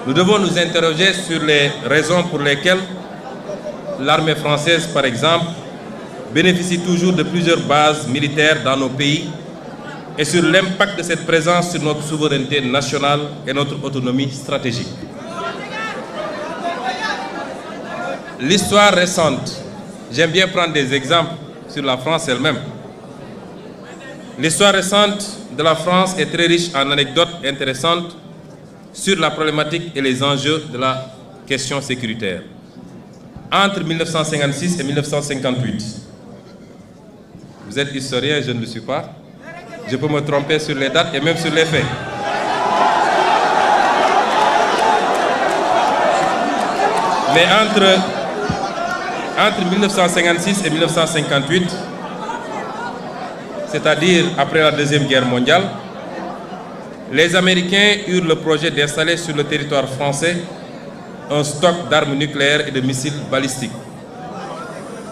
Nous devons nous interroger sur les raisons pour lesquelles l'armée française, par exemple, bénéficie toujours de plusieurs bases militaires dans nos pays et sur l'impact de cette présence sur notre souveraineté nationale et notre autonomie stratégique. L'histoire récente, j'aime bien prendre des exemples sur la France elle-même. L'histoire récente de la France est très riche en anecdotes intéressantes sur la problématique et les enjeux de la question sécuritaire. Entre 1956 et 1958, vous êtes historien, je ne le suis pas. Je peux me tromper sur les dates et même sur les faits. Mais entre 1956 et 1958, c'est-à-dire après la Deuxième Guerre mondiale, les Américains eurent le projet d'installer sur le territoire français un stock d'armes nucléaires et de missiles balistiques.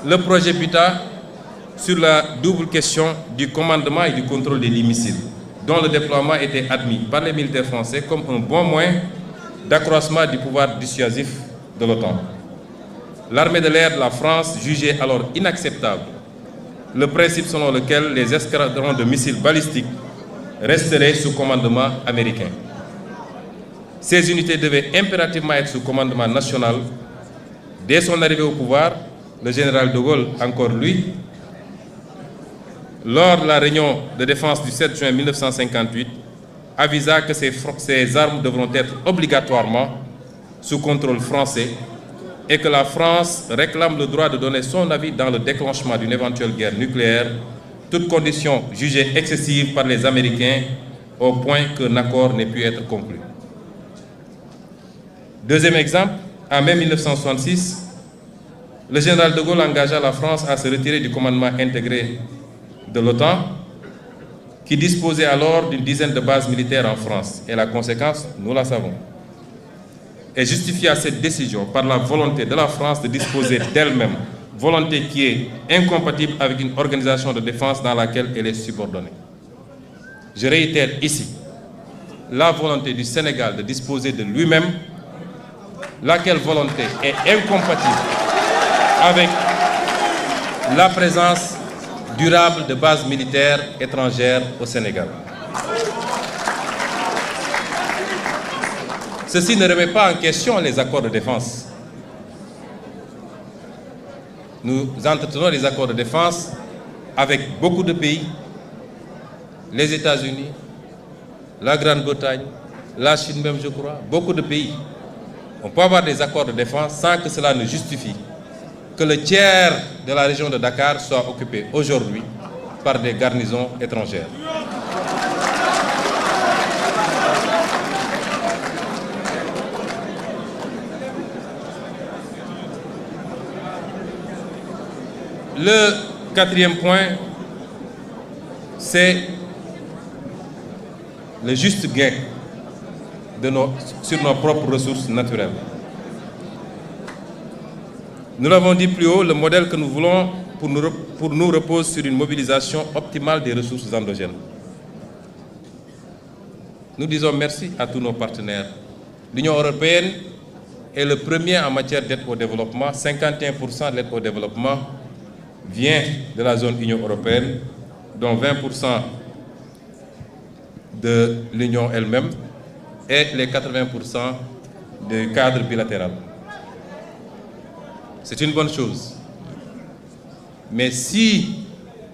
Le projet buta sur la double question du commandement et du contrôle des missiles, dont le déploiement était admis par les militaires français comme un bon moyen d'accroissement du pouvoir dissuasif de l'OTAN. L'armée de l'air de la France jugeait alors inacceptable le principe selon lequel les escadrons de missiles balistiques resteraient sous commandement américain. Ces unités devaient impérativement être sous commandement national. Dès son arrivée au pouvoir, le général de Gaulle, encore lui, lors de la réunion de défense du 7 juin 1958, avisa que ces armes devront être obligatoirement sous contrôle français et que la France réclame le droit de donner son avis dans le déclenchement d'une éventuelle guerre nucléaire, toute condition jugée excessive par les Américains au point qu'un accord n'ait pu être conclu. Deuxième exemple, en mai 1966, le général de Gaulle engagea la France à se retirer du commandement intégré de l'OTAN, qui disposait alors d'une dizaine de bases militaires en France. Et la conséquence, nous la savons. Et justifia cette décision par la volonté de la France de disposer d'elle-même, volonté qui est incompatible avec une organisation de défense dans laquelle elle est subordonnée. Je réitère ici la volonté du Sénégal de disposer de lui-même, laquelle volonté est incompatible avec la présence durable de bases militaires étrangères au Sénégal. Ceci ne remet pas en question les accords de défense. Nous entretenons les accords de défense avec beaucoup de pays, les États-Unis, la Grande-Bretagne, la Chine même, je crois, beaucoup de pays. On peut avoir des accords de défense sans que cela ne justifie que le tiers de la région de Dakar soit occupé aujourd'hui par des garnisons étrangères. Le quatrième point, c'est le juste gain sur nos propres ressources naturelles. Nous l'avons dit plus haut, le modèle que nous voulons pour nous repose sur une mobilisation optimale des ressources endogènes. Nous disons merci à tous nos partenaires. L'Union européenne est le premier en matière d'aide au développement. 51% de l'aide au développement vient de la zone Union européenne, dont 20% de l'Union elle-même et les 80% du cadre bilatéral. C'est une bonne chose. Mais si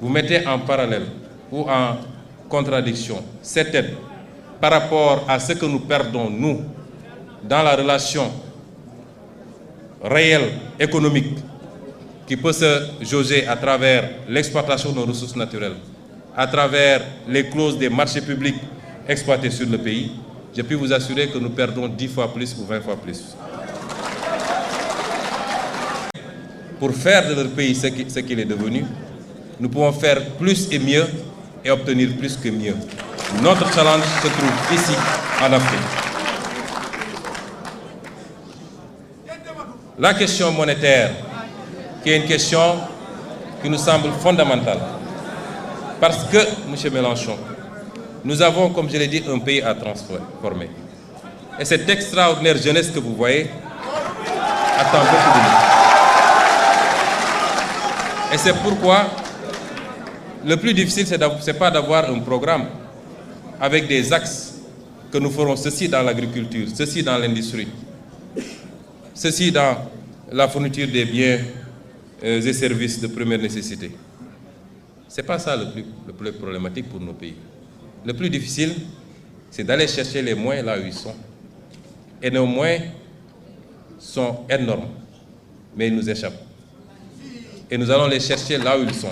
vous mettez en parallèle ou en contradiction cette aide par rapport à ce que nous perdons, nous, dans la relation réelle, économique, qui peut se jauger à travers l'exploitation de nos ressources naturelles, à travers les clauses des marchés publics exploités sur le pays, je peux vous assurer que nous perdons 10 fois plus ou 20 fois plus. Pour faire de leur pays ce qu'il est devenu, nous pouvons faire plus et mieux et obtenir plus que mieux. Notre challenge se trouve ici, en Afrique. La question monétaire, qui est une question qui nous semble fondamentale. Parce que, M. Mélenchon, nous avons, comme je l'ai dit, un pays à transformer. Et cette extraordinaire jeunesse que vous voyez attend beaucoup de nous. Et c'est pourquoi le plus difficile, ce n'est pas d'avoir un programme avec des axes que nous ferons ceci dans l'agriculture, ceci dans l'industrie, ceci dans la fourniture des biens et services de première nécessité. Ce n'est pas ça le plus problématique pour nos pays. Le plus difficile, c'est d'aller chercher les moyens là où ils sont. Et nos moyens sont énormes, mais ils nous échappent. Et nous allons les chercher là où ils sont.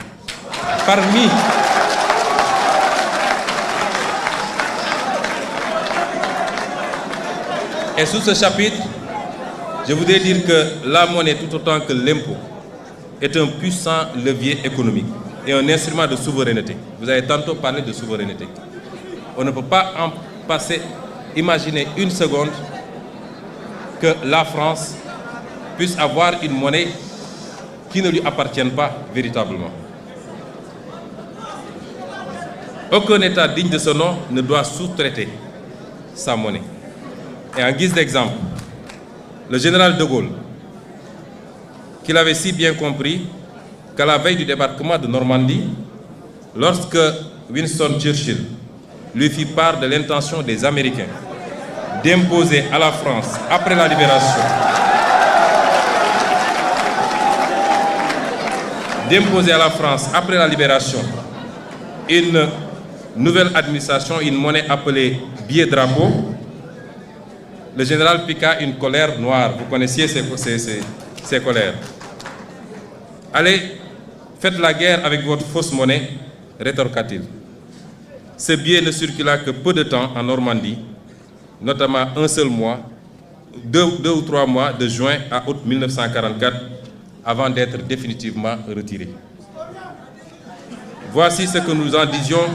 Et sous ce chapitre, je voudrais dire que la monnaie, tout autant que l'impôt, est un puissant levier économique et un instrument de souveraineté. Vous avez tantôt parlé de souveraineté. On ne peut pas en passer, imaginer une seconde que la France puisse avoir une monnaie qui ne lui appartienne pas véritablement. Aucun État digne de ce nom ne doit sous-traiter sa monnaie. Et en guise d'exemple, le général de Gaulle, qu'il avait si bien compris qu'à la veille du débarquement de Normandie, lorsque Winston Churchill lui fit part de l'intention des Américains d'imposer à la France, après la libération, une nouvelle administration, une monnaie appelée billet-drapeau, le général piqua une colère noire. Vous connaissiez ces colères. Allez, faites la guerre avec votre fausse monnaie, rétorqua-t-il. Ce billet ne circula que peu de temps en Normandie, notamment un seul mois, deux ou trois mois, de juin à août 1944, avant d'être définitivement retiré. Voici ce que nous en disions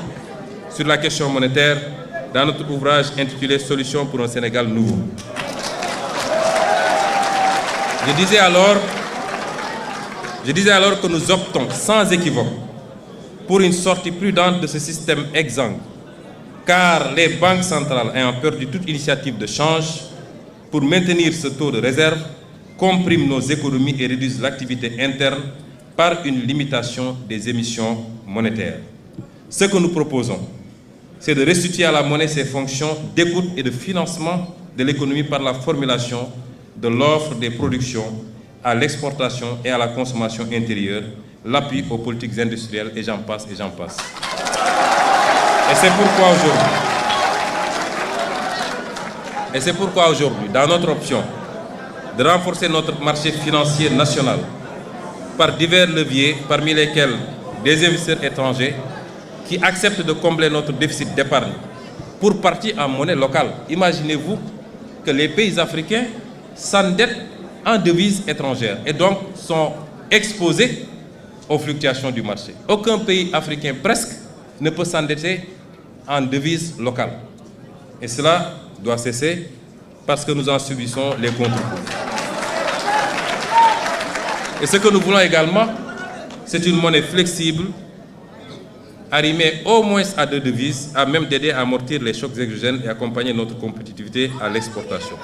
sur la question monétaire dans notre ouvrage intitulé « Solutions pour un Sénégal nouveau ». Je disais alors que nous optons sans équivoque pour une sortie prudente de ce système exsangue, car les banques centrales ayant perdu toute initiative de change pour maintenir ce taux de réserve, compriment nos économies et réduisent l'activité interne par une limitation des émissions monétaires. Ce que nous proposons, c'est de restituer à la monnaie ses fonctions d'écoute et de financement de l'économie par la formulation de l'offre des productions à l'exportation et à la consommation intérieure, l'appui aux politiques industrielles, et j'en passe, et j'en passe. Et c'est pourquoi aujourd'hui, dans notre option de renforcer notre marché financier national par divers leviers, parmi lesquels des investisseurs étrangers qui acceptent de combler notre déficit d'épargne pour partie en monnaie locale. Imaginez-vous que les pays africains s'endettent en devises étrangères et donc sont exposés aux fluctuations du marché. Aucun pays africain presque ne peut s'endetter en devises locales. Et cela doit cesser parce que nous en subissons les contre-coups. Et ce que nous voulons également, c'est une monnaie flexible, arrimée au moins à deux devises, à même d'aider à amortir les chocs exogènes et accompagner notre compétitivité à l'exportation.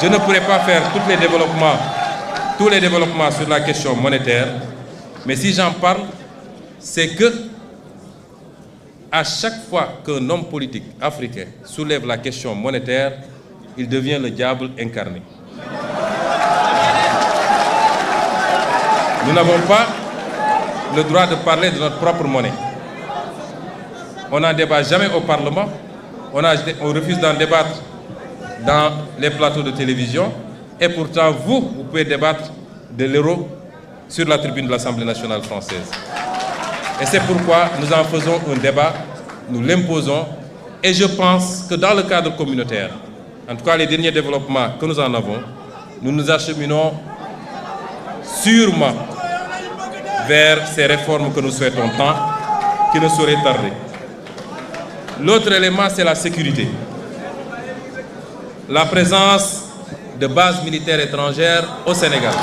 Je ne pourrai pas faire tous les développements sur la question monétaire, mais si j'en parle, c'est que à chaque fois qu'un homme politique africain soulève la question monétaire, il devient le diable incarné. Nous n'avons pas le droit de parler de notre propre monnaie. On n'en débat jamais au Parlement, on refuse d'en débattre dans les plateaux de télévision, et pourtant vous pouvez débattre de l'euro sur la tribune de l'Assemblée nationale française. Et c'est pourquoi nous en faisons un débat, nous l'imposons, et je pense que dans le cadre communautaire, en tout cas les derniers développements que nous en avons, nous nous acheminons sûrement vers ces réformes que nous souhaitons tant, qui ne sauraient tarder. L'autre élément, c'est la sécurité. La présence de bases militaires étrangères au Sénégal.